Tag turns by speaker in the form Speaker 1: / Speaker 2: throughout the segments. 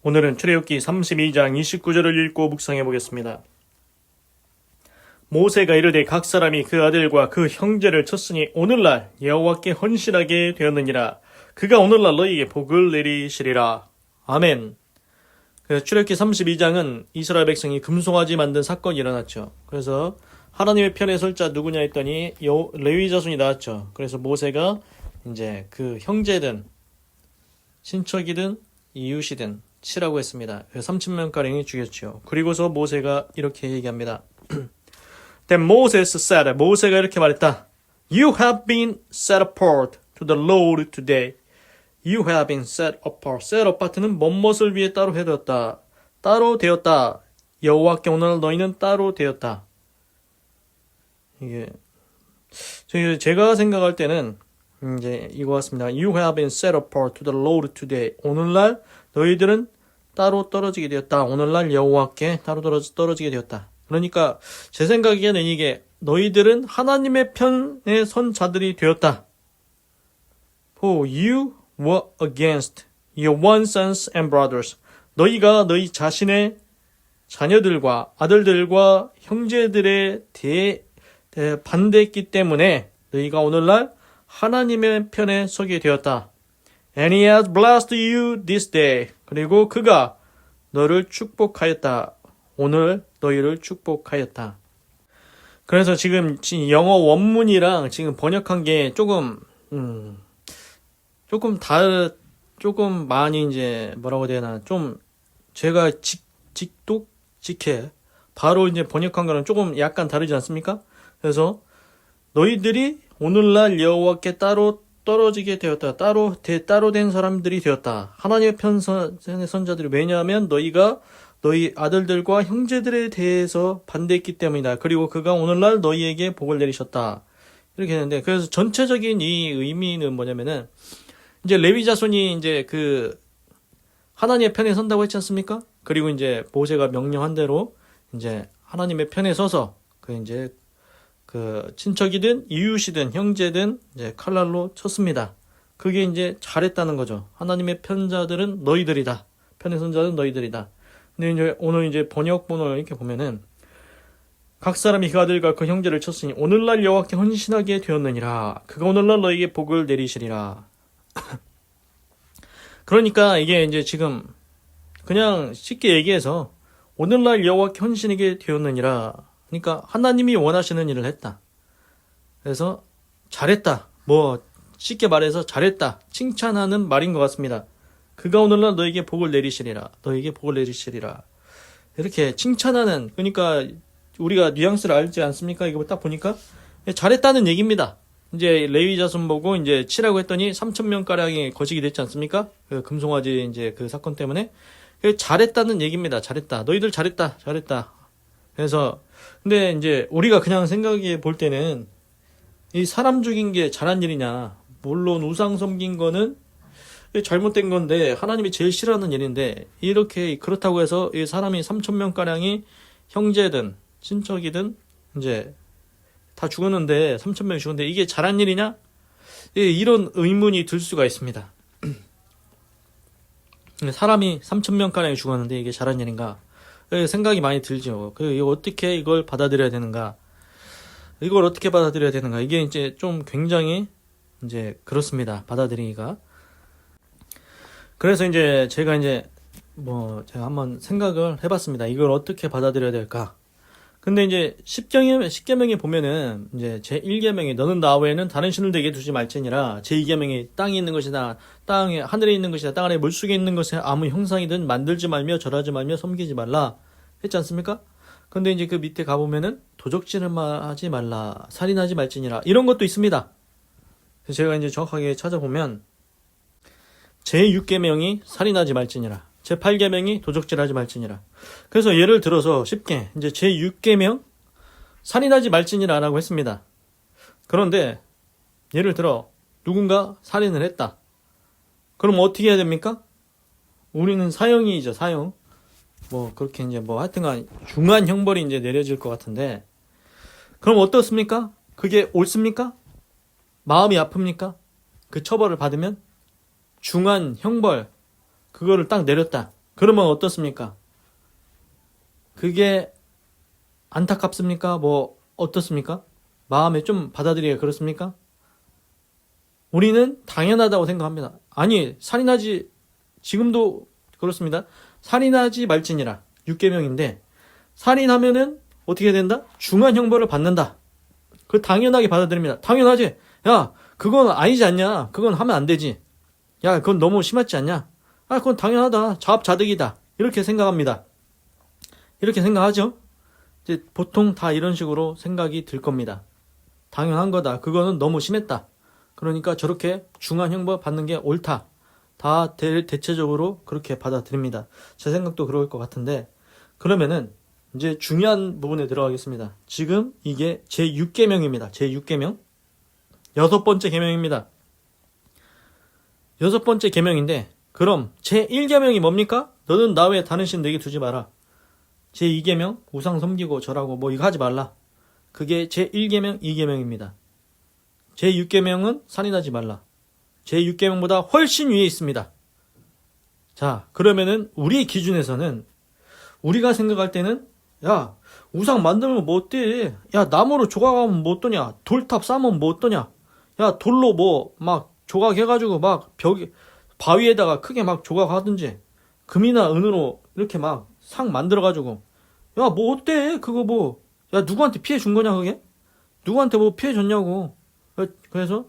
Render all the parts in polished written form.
Speaker 1: 오늘은 출애굽기 32장 29절을 읽고 묵상해 보겠습니다. 모세가 이르되 각 사람이 그 아들과 그 형제를 쳤으니 오늘날 여호와께 헌신하게 되었느니라. 그가 오늘날 너희에게 복을 내리시리라. 아멘. 그래서 출애굽기 32장은 이스라엘 백성이 금송아지 만든 사건이 일어났죠. 그래서 하나님의 편에 설 자 누구냐 했더니 레위 자손이 나왔죠. 그래서 모세가 이제 그 형제든 친척이든 이웃이든 치라고 했습니다. 3,000명가량이 죽였죠. 그리고서 모세가 이렇게 얘기합니다. Then Moses said, 모세가 이렇게 말했다. You have been set apart to the Lord today. You have been set apart. set apart는 뭐뭇을 위해 따로 해두었다. 따로 되었다. 여호와께 오늘 너희는 따로 되었다. 이게 제가 생각할 때는 이제 이거 같습니다. You have been set apart to the Lord today. 오늘날 너희들은 따로 떨어지게 되었다. 오늘날 여호와께 따로 떨어지게 되었다. 그러니까 제 생각에는 이게 너희들은 하나님의 편에 선 자들이 되었다. For you were against your one sons and brothers. 너희가 너희 자신의 자녀들과 아들들과 형제들에 대해 반대했기 때문에 너희가 오늘날 하나님의 편에 서게 되었다. And he has blessed you this day. 그리고 그가 너를 축복하였다. 오늘 너희를 축복하였다. 그래서 지금 영어 원문이랑 지금 번역한 게 조금 많이 이제 뭐라고 해야 되나 좀 제가 직독직해 바로 이제 번역한 거랑 조금 약간 다르지 않습니까? 그래서 너희들이 오늘날 여호와께 따로 떨어지게 되었다. 따로 된 사람들이 되었다. 하나님의 편의 선자들이. 왜냐하면 너희가 너희 아들들과 형제들에 대해서 반대했기 때문이다. 그리고 그가 오늘날 너희에게 복을 내리셨다. 이렇게 했는데, 그래서 전체적인 이 의미는 뭐냐면은 이제 레위 자손이 이제 그 하나님의 편에 선다고 했지 않습니까? 그리고 이제 모세가 명령한 대로 이제 하나님의 편에 서서 그 친척이든 이웃이든 형제든 이제 칼날로 쳤습니다. 그게 이제 잘했다는 거죠. 하나님의 편자들은 너희들이다. 편의 선자는 너희들이다. 근데 이제 오늘 이제 번역본을 이렇게 보면은 각 사람이 그 아들과 그 형제를 쳤으니 오늘날 여호와께 헌신하게 되었느니라. 그가 오늘날 너희에게 복을 내리시리라. 그러니까 이게 이제 지금 그냥 쉽게 얘기해서 오늘날 여호와께 헌신하게 되었느니라. 그러니까 하나님이 원하시는 일을 했다. 그래서 잘했다. 뭐 쉽게 말해서 잘했다. 칭찬하는 말인 것 같습니다. 그가 오늘날 너에게 복을 내리시리라. 너에게 복을 내리시리라. 이렇게 칭찬하는, 그러니까 우리가 뉘앙스를 알지 않습니까? 이거 딱 보니까 잘했다는 얘기입니다. 이제 레위 자손 보고 이제 치라고 했더니 3,000명 가량이 거식이 됐지 않습니까? 그 금송아지 이제 그 사건 때문에 잘했다는 얘기입니다. 잘했다. 너희들 잘했다. 잘했다. 그래서 근데 이제 우리가 그냥 생각해 볼 때는 이 사람 죽인 게 잘한 일이냐? 물론 우상 섬긴 거는 잘못된 건데 하나님이 제일 싫어하는 일인데 이렇게 그렇다고 해서 이 사람이 3,000명 가량이 형제든 친척이든 이제 다 죽었는데 3,000명이 죽었는데 이게 잘한 일이냐? 이런 의문이 들 수가 있습니다. 사람이 3,000명 가량이 죽었는데 이게 잘한 일인가? 생각이 많이 들죠. 이거 어떻게 이걸 받아들여야 되는가? 이걸 어떻게 받아들여야 되는가? 이게 이제 좀 굉장히 이제 그렇습니다. 받아들이기가. 그래서 이제 제가 한번 생각을 해봤습니다. 이걸 어떻게 받아들여야 될까? 근데 이제 10계명에 보면은 이제 제1계명이 너는 나 외에는 다른 신을 되게 두지 말지니라. 제2계명이 땅에 있는 것이나 땅에 하늘에 있는 것이나 땅 아래 물속에 있는 것에 아무 형상이든 만들지 말며 절하지 말며 섬기지 말라 했지 않습니까? 근데 이제 그 밑에 가보면은 도적질을 하지 말라, 살인하지 말지니라 이런 것도 있습니다. 그래서 제가 이제 정확하게 찾아보면 제6계명이 살인하지 말지니라, 제8계명이 도적질하지 말지니라. 그래서 예를 들어서 쉽게 이제 제6계명 살인하지 말지니라라고 했습니다. 그런데 예를 들어 누군가 살인을 했다. 그럼 어떻게 해야 됩니까? 우리는 사형이죠, 사형. 뭐 그렇게 이제 뭐 하여튼간 중한 형벌이 이제 내려질 것 같은데, 그럼 어떻습니까? 그게 옳습니까? 마음이 아픕니까? 그 처벌을 받으면 중한 형벌 그거를 딱 내렸다. 그러면 어떻습니까? 그게 안타깝습니까? 뭐 어떻습니까? 마음에 좀 받아들이기가 그렇습니까? 우리는 당연하다고 생각합니다. 아니, 살인하지, 지금도 그렇습니다. 살인하지 말지니라. 6계명인데 살인하면은 어떻게 된다? 중한 형벌을 받는다. 그 당연하게 받아들입니다. 당연하지. 야, 그건 아니지 않냐? 그건 하면 안 되지. 야, 그건 너무 심하지 않냐? 아, 그건 당연하다. 자업자득이다. 이렇게 생각합니다. 이렇게 생각하죠? 이제 보통 다 이런 식으로 생각이 들 겁니다. 당연한 거다. 그거는 너무 심했다. 그러니까 저렇게 중한 형벌 받는 게 옳다. 다 대체적으로 그렇게 받아들입니다. 제 생각도 그럴 것 같은데, 그러면은 이제 중요한 부분에 들어가겠습니다. 지금 이게 제6계명입니다. 제6계명. 6번째 계명입니다. 6번째 계명인데, 그럼 제1계명이 뭡니까? 너는 나 외에 다른 신 내게 두지 마라. 제2계명 우상 섬기고 절하고 뭐 이거 하지 말라. 그게 제1계명, 2계명입니다. 제6계명은 살인하지 말라. 제6계명보다 훨씬 위에 있습니다. 자, 그러면은 우리 기준에서는 우리가 생각할 때는 야, 우상 만들면 뭐 어때? 야, 나무로 조각하면 뭐 어떠냐? 돌탑 쌓으면 뭐 어떠냐? 야, 돌로 뭐 막 조각해가지고 막 바위에다가 크게 막 조각하든지 금이나 은으로 이렇게 막 상 만들어가지고 야, 뭐 어때? 그거 뭐 야, 누구한테 피해 준 거냐 그게? 누구한테 뭐 피해 줬냐고. 그래서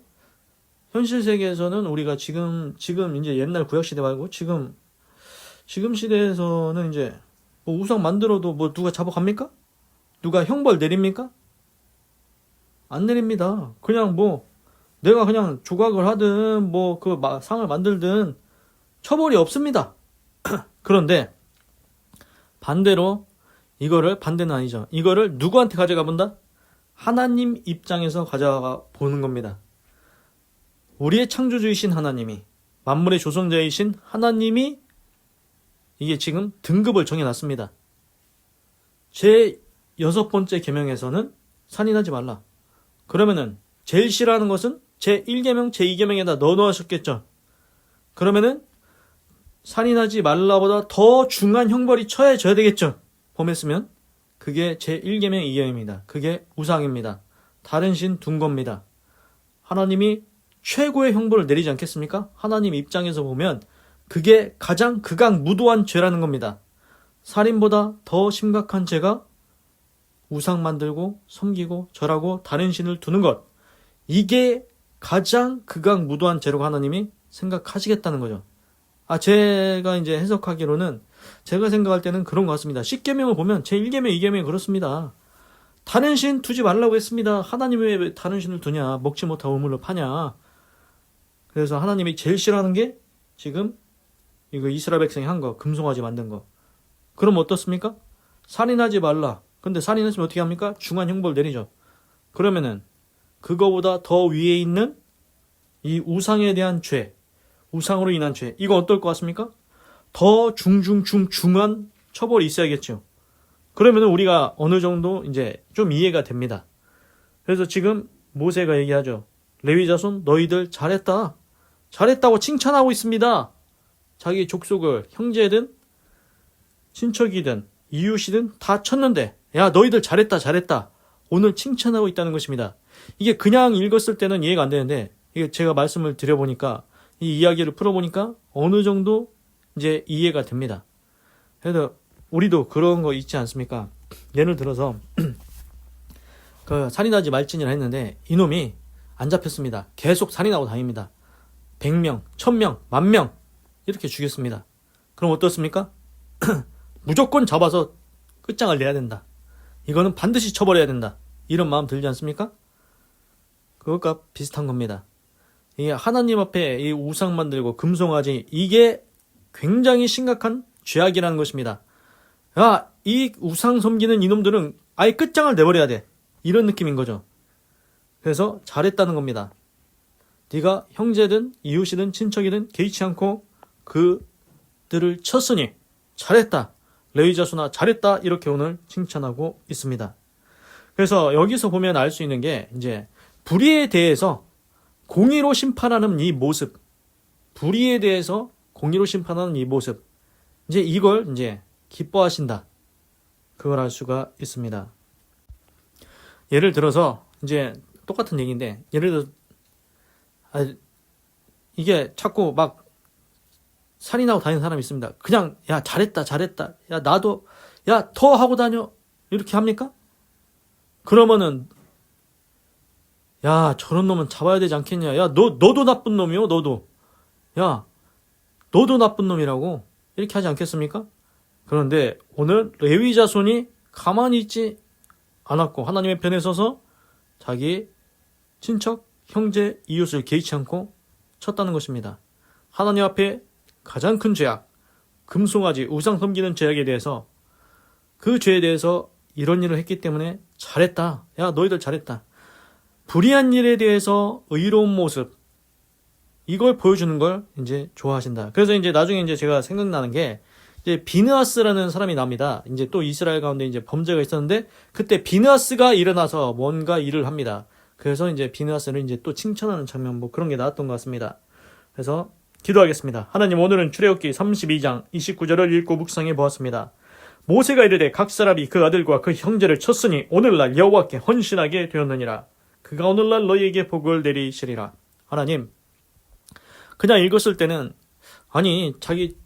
Speaker 1: 현실 세계에서는 우리가 지금 이제 옛날 구약 시대 말고 지금 시대에서는 이제 뭐 우상 만들어도 뭐 누가 잡아갑니까? 누가 형벌 내립니까? 안 내립니다. 그냥 뭐 내가 그냥 조각을 하든 뭐 그 상을 만들든 처벌이 없습니다. 그런데 반대로 반대는 아니죠. 이거를 누구한테 가져가 본다? 하나님 입장에서 가져가 보는 겁니다. 우리의 창조주이신 하나님이, 만물의 조성자이신 하나님이 이게 지금 등급을 정해놨습니다. 제 6번째 계명에서는 살인하지 말라. 그러면은 제일 싫어하는 것은 제 1계명, 제 2계명에다 넣어놓으셨겠죠. 그러면은 살인하지 말라보다 더 중한 형벌이 처해져야 되겠죠. 범했으면. 그게 제 1계명, 2계명입니다. 그게 우상입니다. 다른 신 둔 겁니다. 하나님이 최고의 형벌을 내리지 않겠습니까? 하나님 입장에서 보면 그게 가장 극악무도한 죄라는 겁니다. 살인보다 더 심각한 죄가 우상 만들고 섬기고 절하고 다른 신을 두는 것. 이게 가장 극악무도한 죄라고 하나님이 생각하시겠다는 거죠. 제가 이제 해석하기로는 제가 생각할 때는 그런 것 같습니다. 10계명을 보면 제 1계명, 2계명이 그렇습니다. 다른 신 두지 말라고 했습니다. 하나님이 왜 다른 신을 두냐? 먹지 못하고 우물로 파냐? 그래서 하나님이 제일 싫어하는 게 지금 이거 이스라엘 백성이 한 거, 금송아지 만든 거. 그럼 어떻습니까? 살인하지 말라. 근데 살인했으면 어떻게 합니까? 중한 형벌 내리죠. 그러면은 그거보다 더 위에 있는 이 우상에 대한 죄, 우상으로 인한 죄, 이거 어떨 것 같습니까? 더 중한 처벌이 있어야겠죠. 그러면은 우리가 어느 정도 이제 좀 이해가 됩니다. 그래서 지금 모세가 얘기하죠. 레위 자손 너희들 잘했다. 잘했다고 칭찬하고 있습니다. 자기 족속을 형제든 친척이든 이웃이든 다 쳤는데 야 너희들 잘했다. 오늘 칭찬하고 있다는 것입니다. 이게 그냥 읽었을 때는 이해가 안 되는데 이게 제가 말씀을 드려보니까 이 이야기를 풀어보니까 어느 정도 이제 이해가 됩니다. 그래서 우리도 그런 거 있지 않습니까? 예를 들어서 그 살인하지 말지니라 했는데 이놈이 안 잡혔습니다. 계속 살인하고 다닙니다. 100명, 1000명, 10,000명 이렇게 죽였습니다. 그럼 어떻습니까? 무조건 잡아서 끝장을 내야 된다. 이거는 반드시 처벌해야 된다. 이런 마음 들지 않습니까? 그것과 비슷한 겁니다. 이게 하나님 앞에 이 우상 만들고 금송아지 이게 굉장히 심각한 죄악이라는 것입니다. 야, 이 우상 섬기는 이놈들은 아예 끝장을 내버려야 돼. 이런 느낌인 거죠. 그래서 잘했다는 겁니다. 네가 형제든 이웃이든 친척이든 개의치 않고 그들을 쳤으니 잘했다. 레위 자손아 잘했다. 이렇게 오늘 칭찬하고 있습니다. 그래서 여기서 보면 알 수 있는 게 이제 불의에 대해서 공의로 심판하는 이 모습. 불의에 대해서 공의로 심판하는 이 모습. 이제 이걸 이제 기뻐하신다. 그걸 알 수가 있습니다. 예를 들어서 이제 똑같은 얘기인데, 예를 들어 이게 자꾸 막 살인하고 다니는 사람이 있습니다. 그냥 야 잘했다 잘했다, 야 나도 야 더 하고 다녀, 이렇게 합니까? 그러면은 야 저런 놈은 잡아야 되지 않겠냐, 야 너도 나쁜 놈이요, 야 너도 나쁜 놈이라고 이렇게 하지 않겠습니까? 그런데 오늘 레위 자손이 가만히 있지 않았고 하나님의 편에 서서 자기 친척, 형제, 이웃을 개의치 않고 쳤다는 것입니다. 하나님 앞에 가장 큰 죄악, 금송아지, 우상 섬기는 죄악에 대해서, 그 죄에 대해서 이런 일을 했기 때문에 잘했다. 야 너희들 잘했다. 불의한 일에 대해서 의로운 모습, 이걸 보여주는 걸 이제 좋아하신다. 그래서 이제 나중에 이제 제가 생각나는 게, 이제 비느하스라는 사람이 납니다. 이제 또 이스라엘 가운데 이제 범죄가 있었는데, 그때 비느하스가 일어나서 뭔가 일을 합니다. 그래서 이제 비느하스를 이제 또 칭찬하는 장면, 뭐 그런 게 나왔던 것 같습니다. 그래서 기도하겠습니다. 하나님, 오늘은 출애굽기 32장 29절을 읽고 묵상해 보았습니다. 모세가 이르되 각 사람이 그 아들과 그 형제를 쳤으니 오늘날 여호와께 헌신하게 되었느니라. 그가 오늘날 너희에게 복을 내리시리라. 하나님, 그냥 읽었을 때는, 아니 자기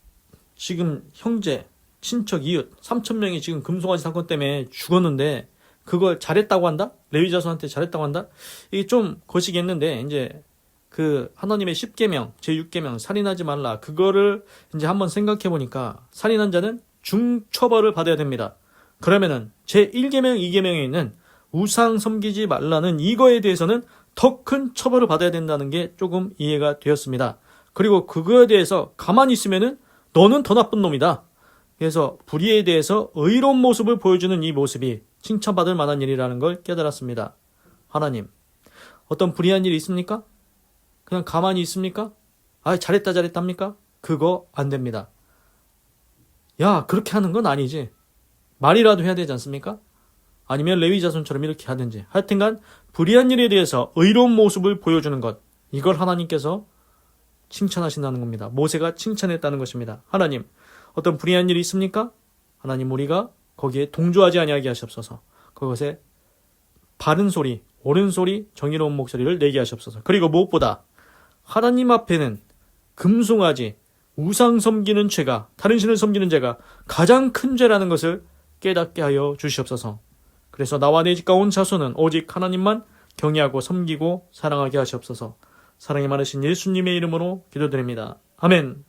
Speaker 1: 지금 형제, 친척, 이웃 3,000명이 지금 금송아지 사건 때문에 죽었는데 그걸 잘했다고 한다? 레위 자손한테 잘했다고 한다? 이게 좀 거시기했는데, 이제 그 하나님의 10계명, 제6계명 살인하지 말라, 그거를 이제 한번 생각해 보니까 살인한 자는 중처벌을 받아야 됩니다. 그러면은 제1계명, 2계명에 있는 우상 섬기지 말라는 이거에 대해서는 더 큰 처벌을 받아야 된다는 게 조금 이해가 되었습니다. 그리고 그거에 대해서 가만히 있으면은 너는 더 나쁜 놈이다. 그래서 불의에 대해서 의로운 모습을 보여주는 이 모습이 칭찬받을 만한 일이라는 걸 깨달았습니다. 하나님, 어떤 불의한 일이 있습니까? 그냥 가만히 있습니까? 아, 잘했다 잘했답니까? 그거 안 됩니다. 야, 그렇게 하는 건 아니지. 말이라도 해야 되지 않습니까? 아니면 레위 자손처럼 이렇게 하든지. 하여튼간 불의한 일에 대해서 의로운 모습을 보여주는 것, 이걸 하나님께서 칭찬하신다는 겁니다. 모세가 칭찬했다는 것입니다. 하나님, 어떤 불의한 일이 있습니까? 하나님, 우리가 거기에 동조하지 아니하게 하시옵소서. 그것에 바른 소리, 옳은 소리, 정의로운 목소리를 내게 하시옵소서. 그리고 무엇보다 하나님 앞에는 금송아지, 우상 섬기는 죄가, 다른 신을 섬기는 죄가 가장 큰 죄라는 것을 깨닫게 하여 주시옵소서. 그래서 나와 내 집과 온 자손은 오직 하나님만 경외하고 섬기고 사랑하게 하시옵소서. 사랑이 많으신 예수님의 이름으로 기도드립니다. 아멘.